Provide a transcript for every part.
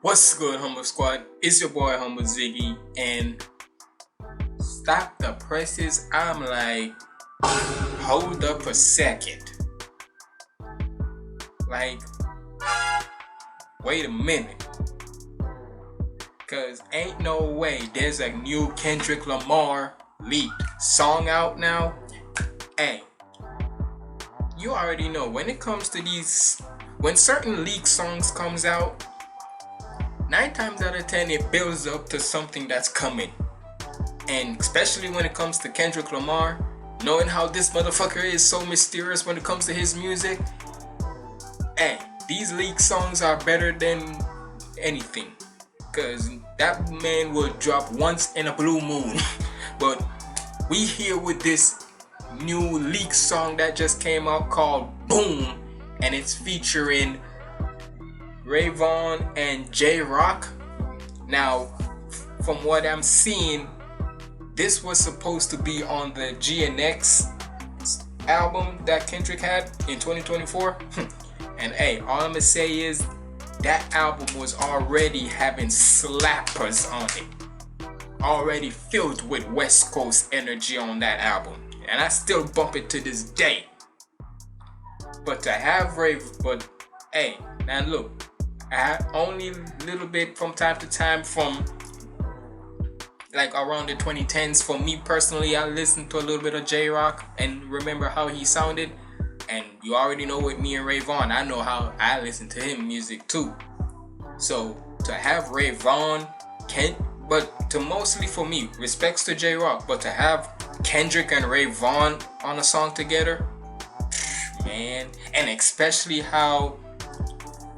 What's good, Humble Squad? It's your boy HumbleZiggy, and stop the presses. I'm like, hold up a second. Like, wait a minute. Cause ain't no way there's a new Kendrick Lamar leaked song out now. Hey, you already know when it comes to when certain leaked songs comes out, 9 times out of 10 it builds up to something that's coming. And especially when it comes to Kendrick Lamar, knowing how this motherfucker is so mysterious when it comes to his music, hey, these leaked songs are better than anything. Cause that man will drop once in a blue moon. But we here with this new leaked song that just came out called Boom, and it's featuring Vaughn and JRock. Now, from what I'm seeing, this was supposed to be on the GNX album that Kendrick had in 2024. And hey, all I'm gonna say is that album was already having slappers on it, already filled with West Coast energy on that album, and I still bump it to this day. But to have but hey, now look, I have only a little bit from time to time from like around the 2010s. For me personally, I listened to a little bit of JRock and remember how he sounded. And you already know with me and Vaughn, I know how I listen to him music too. So to have Vaughn, but to mostly for me, respects to JRock, but to have Kendrick and Vaughn on a song together, man, and especially how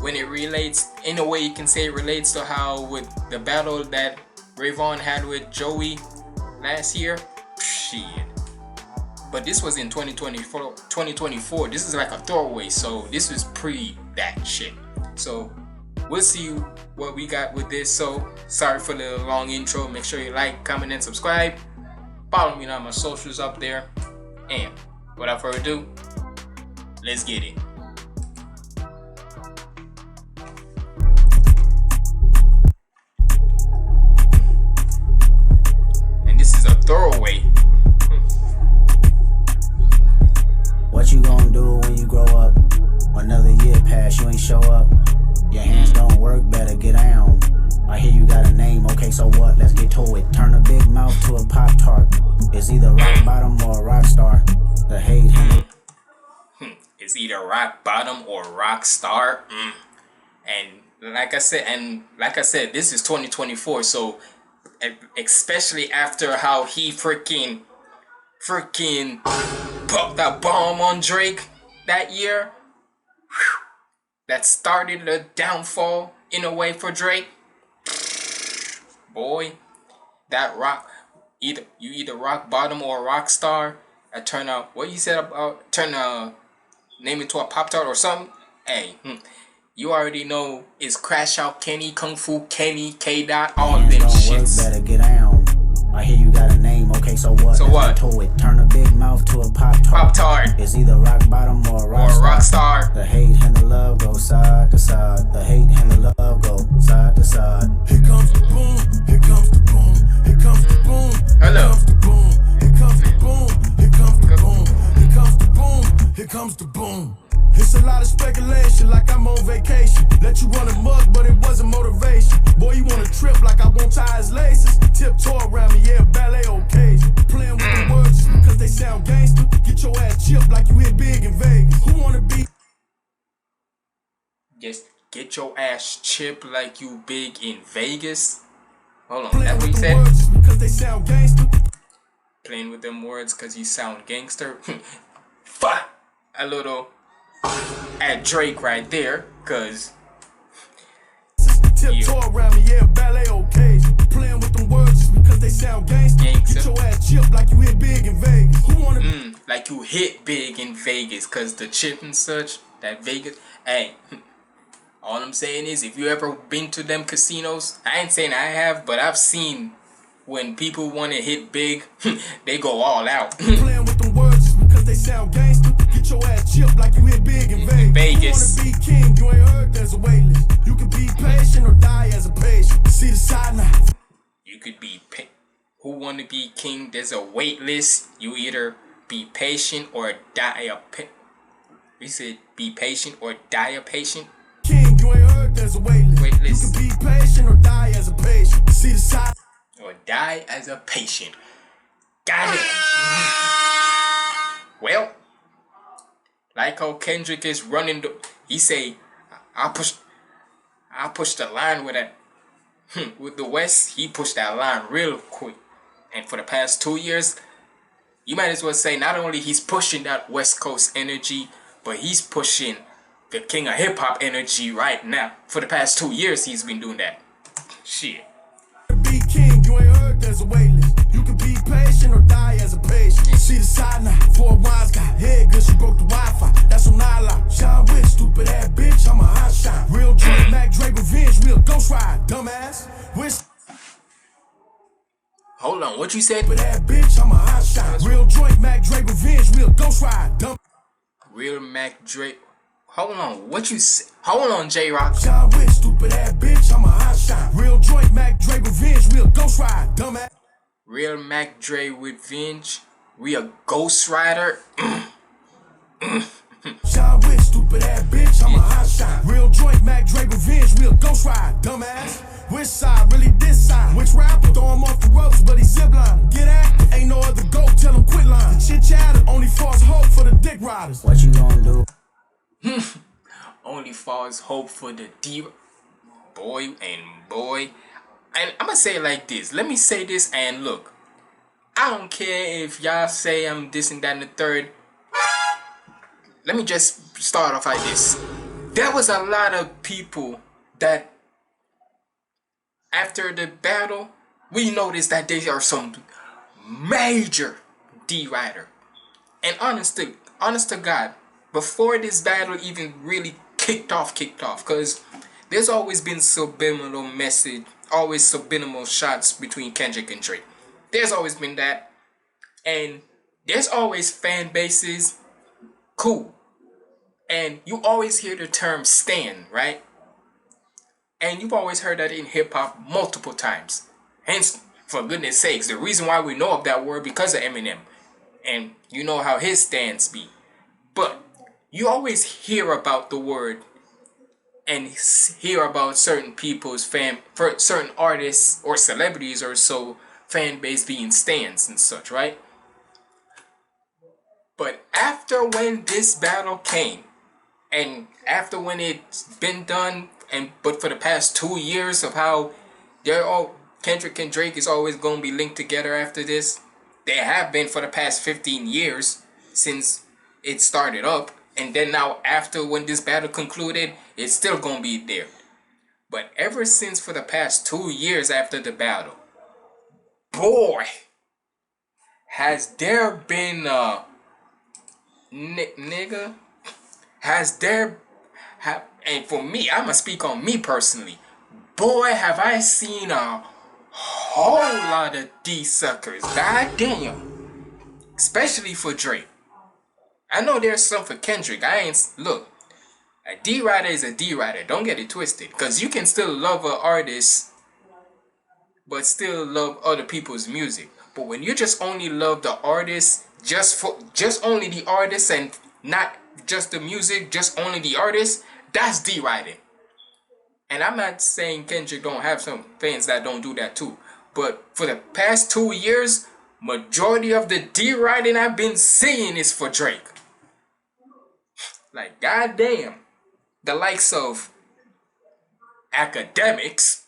when it relates, in a way you can say it relates to how with the battle that Vaughn had with Joey last year, shit. But this was in 2024. This is like a throwaway, so this was pre that shit. So we'll see what we got with this. So sorry for the long intro. Make sure you like, comment, and subscribe. Follow me on my socials up there. And without further ado, let's get it. And this is a throwaway. What you gonna do when you grow up? Another year pass, you ain't show up. Your hands don't work, better get down. I hear you got a name, okay, so what? Let's get to it. Turn a big mouth to a Pop-Tart. It's either rock bottom or a Rockstar. The hate. It's either rock bottom or Rockstar. And like I said, this is 2024. So especially after how he freaking popped that bomb on Drake that year, that started the downfall in a way for Drake. Boy, that you either rock bottom or rock star. I turn out what you said about name it to a Pop-Tart or something. Hey, you already know it's Crash Out Kenny, Kung Fu Kenny, K Dot, all them shits. Better get down. I hear you got a name, okay, so what? So what? To it. Turn a big mouth to a Pop-Tart. It's either rock bottom or a Rockstar. The hate and the love go side to side. The hate and the love go side to side. Here comes the boom, here comes the boom, here comes the boom. Hello. Here comes the boom, here comes the boom, here comes the boom, here comes the boom, here comes the boom. It's a lot of speculation like I'm on vacation. Let you run a mug, but it wasn't motivation. Boy, you wanna trip like I won't tie his laces. Tiptoe around me, yeah, ballet occasion. Playing with the words just because they sound gangster. Get your ass chipped like you hit big in Vegas. Who wanna be? Just get your ass chipped like you big in Vegas. Hold on, that's what he said? Just because they sound gangster. Playing with them words because you sound gangster. Fuck a little at Drake right there, cause tiptoe around me, yeah, ballet occasion. Playing with them words just because they sound gangster. Get your ass chipped like you hit big in Vegas. Who wanna like you hit big in Vegas, cause the chip and such, that Vegas. Hey, all I'm saying is if you ever been to them casinos, I ain't saying I have, but I've seen when people want to hit big, they go all out. Playing with them words just because they sound gangster. Get your ass chipped like you hit big in Vegas. Vegas. You wanna be king, you ain't heard there's a wait list. You can be patient or die who want to be king, there's a wait list. You either be patient or die a we said be patient or die a patient. King, you ain't heard there's a wait list. You can be patient or die as a patient. See the side. Or die as a patient. Got it. Well, like how Kendrick is running he say, I push the line with that. With the West, he pushed that line real quick. And for the past 2 years, you might as well say not only he's pushing that West Coast energy, but he's pushing the king of hip hop energy right now. For the past 2 years, he's been doing that. Shit. Be king, you ain't heard there's a wait list. You can be patient or die as a patient. See the side now, 4 wise guy. Head good, she broke the Wi-Fi. That's on Nyla. Shine with stupid ass bitch, I'm a hot shot. Real Drake, Mac Drake revenge, real ghost ride, dumbass. Hold on, what you said? Stupid ass bitch, I'm a hot shot. Real joint, Mac Drake revenge, real ghost ride, dumb. Real Mac Drake. Hold on, what you say? Hold on, JRock. Shine with stupid ass bitch, I'm a hot shot. Real joint, Mac Drake revenge, real ghost ride, dumbass. Real Mac Dre revenge, real Ghost Rider. Shine with stupid ass bitch, I'm a hot shot. Real joint, Mac Drake revenge, real ghost ride, dumbass. Which side, really this side? Which rapper? Throw him off the ropes, but he zipline. Get active, ain't no other goat, tell him quit line. Shit chatter, only false hope for the dick riders. What you gonna do? Only falls hope for the boy. And I'm gonna say it like this. Let me say this and look. I don't care if y'all say I'm this and that and the third. Let me just start off like this. There was a lot of people that after the battle, we noticed that there are some major D-Rider. And honest to God, before this battle even really kicked off, because there's always been subliminal message, always subliminal shots between Kendrick and Drake. There's always been that. And there's always fan bases. Cool. And you always hear the term stan, right? And you've always heard that in hip-hop multiple times. Hence, for goodness sakes, the reason why we know of that word because of Eminem. And you know how his stans be. But you always hear about the word and hear about certain people's for certain artists or celebrities or so, fan base being stans and such, right? But after when this battle came, and after when it's been done, but for the past 2 years of how they're all Kendrick and Drake is always going to be linked together after this. They have been for the past 15 years since it started up, and then now after when this battle concluded, it's still going to be there. But ever since for the past 2 years after the battle, boy, has there been a nigga? Has there and for me, I'ma speak on me personally. Boy, have I seen a whole lot of D suckers. God damn. Especially for Drake. I know there's some for Kendrick. Look, a D-Rider is a D-Rider. Don't get it twisted. Because you can still love an artist, but still love other people's music. But when you just only love the artist, just only the artist and not just the music, just only the artist, that's D-Riding. And I'm not saying Kendrick don't have some fans that don't do that too. But for the past 2 years, majority of the D-Riding I've been seeing is for Drake. Like, goddamn. The likes of Academics,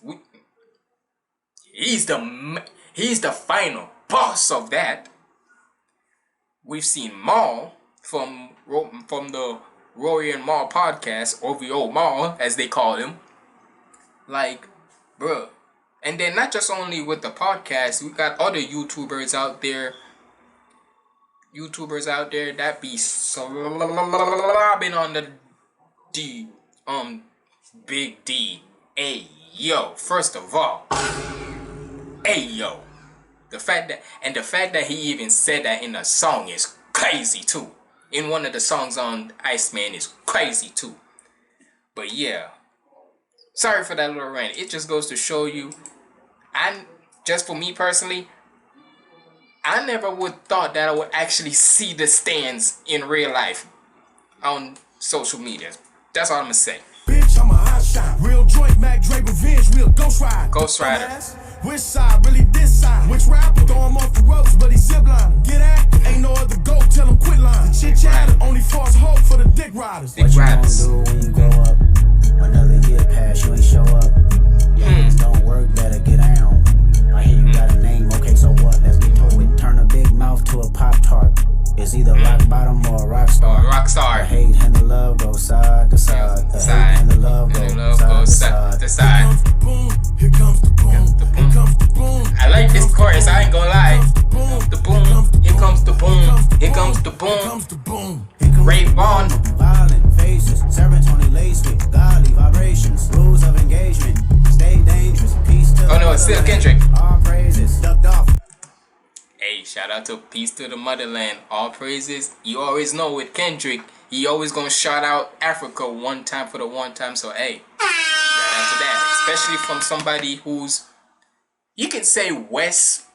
he's the final boss of that. We've seen Maul from the Rory and Maul podcast, OVO Maul as they call him. Like, bruh. And then not just only with the podcast, we got other YouTubers out there that be slobbing on the Big D. Hey yo, first of all, hey yo. The fact that he even said that in a song is crazy too. In one of the songs on Iceman is crazy too. But yeah. Sorry for that little rant. It just goes to show you, just for me personally, I never would thought that I would actually see the stands in real life on social media. That's all I'm gonna say. Bitch, I'm a hot shot. Real joint, Mac Dre revenge, real Ghost Ride. Ghost Rider. Which side, really this side? Which rapper? Throw him off the ropes, but he zipline. Get active. Ain't no other goat, tell him quit line. Chit chatter, only false hope for the dick riders. What you gonna do when you grow up? Another year pass, you ain't show up. Your hands don't work, better get down. I hear you got a name, okay, so what? Let's get to it. Turn a big mouth to a Pop Tart. It's either rock bottom or a rock star. Rockstar. The hate and the love go side to side. The hate and the love go side to side. Here comes the boom. Here comes the boom. I like this chorus, I ain't gonna lie. The boom, here comes the boom. Here comes the Here boom. comes the boom. Ray Vaughan. Violent faces, serotonin laced with godly vibrations. Rules of engagement, stay dangerous. Peace to Oh no, it's still Kendrick. all praises, ducked off. Hey, shout out to Peace to the Motherland. All praises. You always know with Kendrick, he always gonna shout out Africa one time for the one time. So hey, shout out to that. Especially from somebody who's, you can say West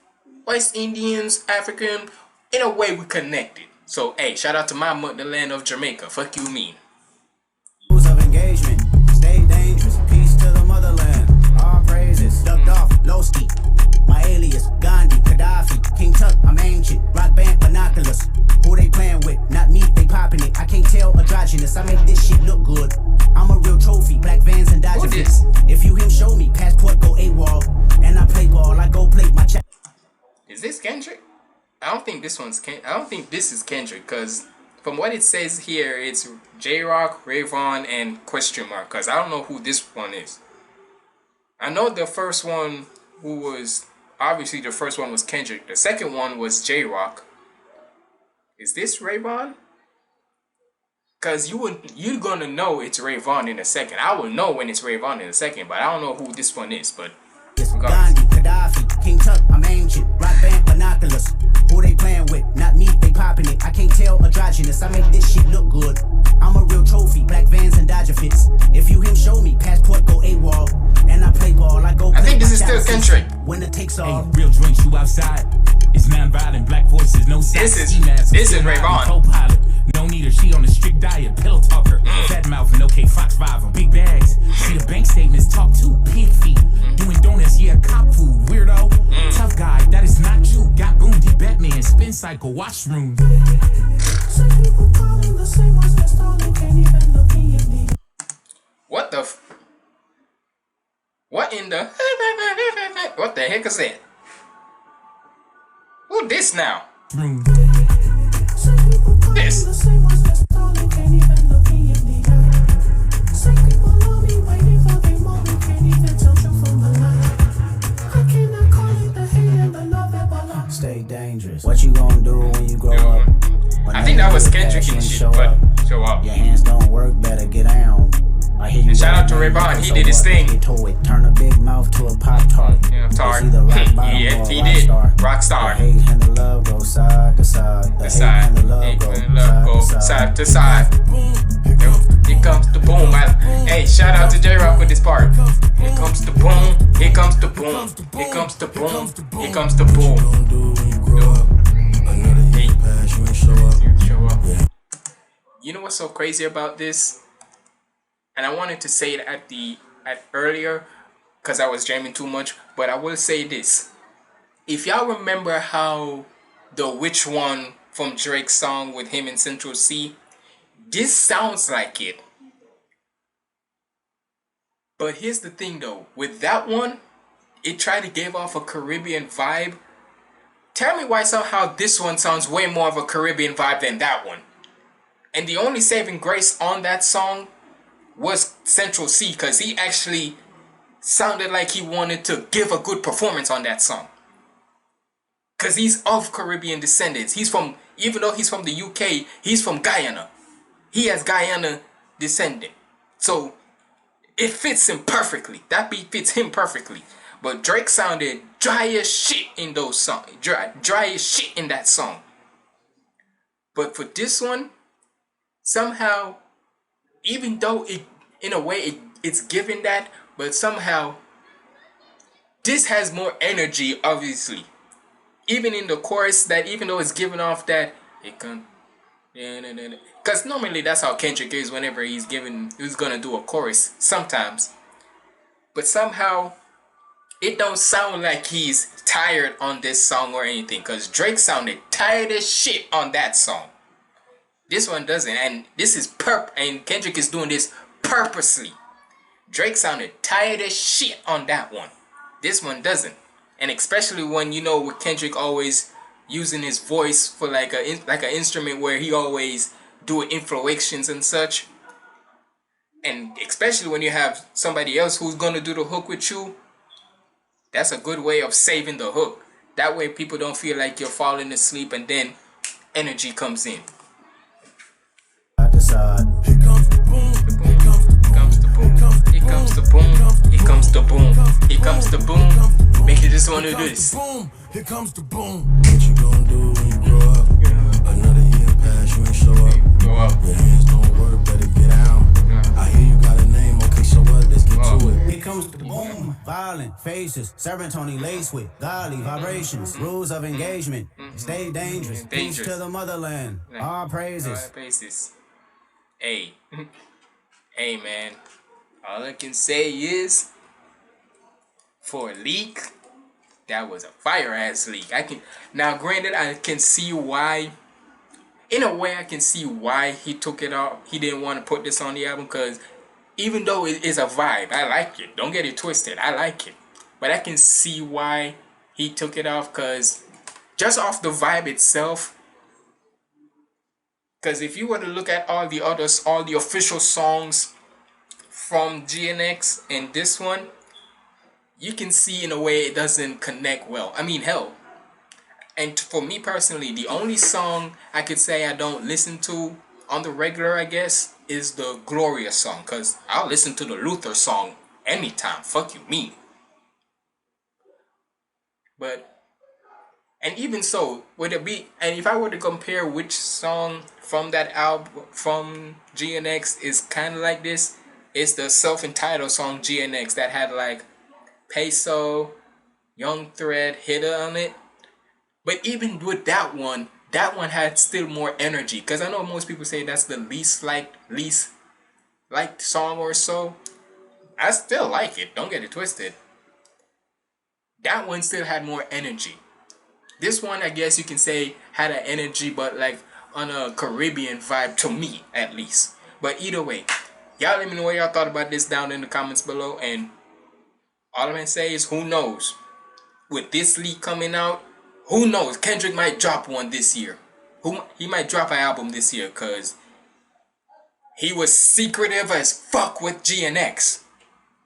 Indians, African. In a way, we connected. So hey, shout out to my motherland of Jamaica. Fuck you, mean. Rules of engagement, stay dangerous. Peace to the motherland. All praises, ducked off. Low ski. My alias, Gandhi, Gaddafi, King Tut, I'm ancient. Rock band binoculars. Who they playing with? Not me, they popping it. I can't tell androgynous. I make this shit look good. I'm a real trophy, black vans and Dodger fits. If you him, show me. Passport go AWOL. And I play ball, I go play my check. Is this Kendrick? I don't think this one's I don't think this is Kendrick, because from what it says here, it's JRock, Ray Vaughan, and question mark. Because I don't know who this one is. I know the first one who was, obviously the first one was Kendrick. The second one was JRock. Is this Ray Vaughan? Because you're gonna know it's Ray Vaughan in a second. I will know when it's Ray Vaughan in a second, but I don't know who this one is. But Gandhi, Gaddafi, King Tut, I'm ancient. Rock band binoculars. Who they playing with? Not me, they popping it. I can't tell androgynous. I make this shit look good. I'm a real trophy, black vans and Dodger fits. If you him, show me. Passport go AWOL. And I play ball, I go. I think this is still Kendrick. When it takes off. Real joints, you outside. It's non-violent, black voices, no sex. This is Ray Vaughan. Co-pilot, no need her, she on a strict diet. Pillow talker, fat mouth and okay, Fox 5 big bags. See the bank statements, talk to pig feet. Doing donuts, yeah, cop food, weirdo. Tough guy, that is not you. Got Boondy, Batman, spin cycle, washroom. What the what in the what the heck is that? Who this now? This. Stay dangerous. What you gonna do when you grow up? I think that was Kendrick and shit, but show up. Your hands don't work, better get down. I hear you. And shout out to Ray Vaughan, he did his thing. Turn a big mouth to a Pop Tart. Yeah, Tart. It's either rock bottom Yeah, or he a did. Rockstar. Rockstar. The hate and the love go side to side. The hate and the love go side to side. Here comes the boom. Hey, shout out to JRock with this part. Here comes the boom. Here comes the boom. Here comes the boom. Here comes the boom. Show up. You know what's so crazy about this? And I wanted to say it at earlier because I was jamming too much, but I will say this. If y'all remember how the Which One from Drake's song with him in Central C, this sounds like it. But here's the thing though, with that one, it tried to give off a Caribbean vibe. Tell me why somehow this one sounds way more of a Caribbean vibe than that one. And the only saving grace on that song was Central C, because he actually sounded like he wanted to give a good performance on that song. Because he's of Caribbean descendants. He's from, even though he's from the UK, he's from Guyana. He has Guyana descendant. So it fits him perfectly. That beat fits him perfectly. But Drake sounded dry as shit in those songs. Dry as shit in that song. But for this one, somehow, even though it, in a way, it's giving that, but somehow, this has more energy, obviously. even in the chorus, that even though it's giving off that it can, because normally that's how Kendrick is whenever he's gonna do a chorus sometimes, but somehow it don't sound like he's tired on this song or anything, because Drake sounded tired as shit on that song. This one doesn't, and this is and Kendrick is doing this purposely. Drake sounded tired as shit on that one. This one doesn't. And especially when, you know, with Kendrick always using his voice for like an instrument where he always do inflections and such. And especially when you have somebody else who's gonna do the hook with you, that's a good way of saving the hook. That way people don't feel like you're falling asleep and then energy comes in. Here comes the boom. Here comes the boom. Here comes the boom. Here comes the boom. Here comes the boom. Make you just want to do this. Here comes the boom. What you gonna do when you grow up? Another year pass, you ain't show up. Go up. Your hands don't work, better get out. I hear you got a name, okay, so what? Let's get to it. Here comes the boom. Violent faces, serotonin laced with godly vibrations, rules of engagement. Stay dangerous. Peace to the motherland. All praises. Hey, hey man, all I can say is, for a leak, that was a fire ass leak. Now granted, I can see why, in a way I can see why he took it off. He didn't want to put this on the album, because even though it is a vibe, I like it, don't get it twisted, I like it, but I can see why he took it off, because just off the vibe itself. Because if you were to look at all the official songs from GNX and this one, you can see in a way it doesn't connect well. I mean, hell. And for me personally, the only song I could say I don't listen to on the regular, I guess, is the Gloria song. Because I'll listen to the Luther song anytime. Fuck you, me. But... and even so, would it be, and if I were to compare which song from that album, from GNX, is kind of like this, it's the self-entitled song GNX that had like Peso, Young Thread, Hitter on it. But even with that one had still more energy, because I know most people say that's the least liked song or so. I still like it, don't get it twisted. That one still had more energy. This one, I guess you can say, had an energy, but like on a Caribbean vibe, to me at least. But either way, y'all let me know what y'all thought about this down in the comments below. And all I'm gonna say is, who knows? With this leak coming out, who knows? Kendrick might drop one this year. He might drop an album this year, because he was secretive as fuck with GNX.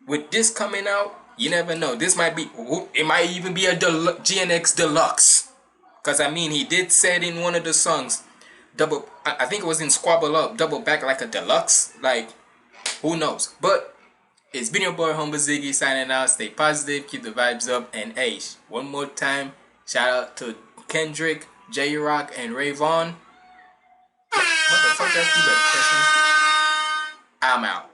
With this coming out, you never know. This might be, it might even be a GNX Deluxe. Because I mean, he did say it in one of the songs, I think it was in Squabble Up, double back like a deluxe. Like, who knows? But it's been your boy HumbleZiggy signing out. Stay positive, keep the vibes up, and hey, one more time, shout out to Kendrick, JRock, and Vaughan. What the fuck, that's you better question? I'm out.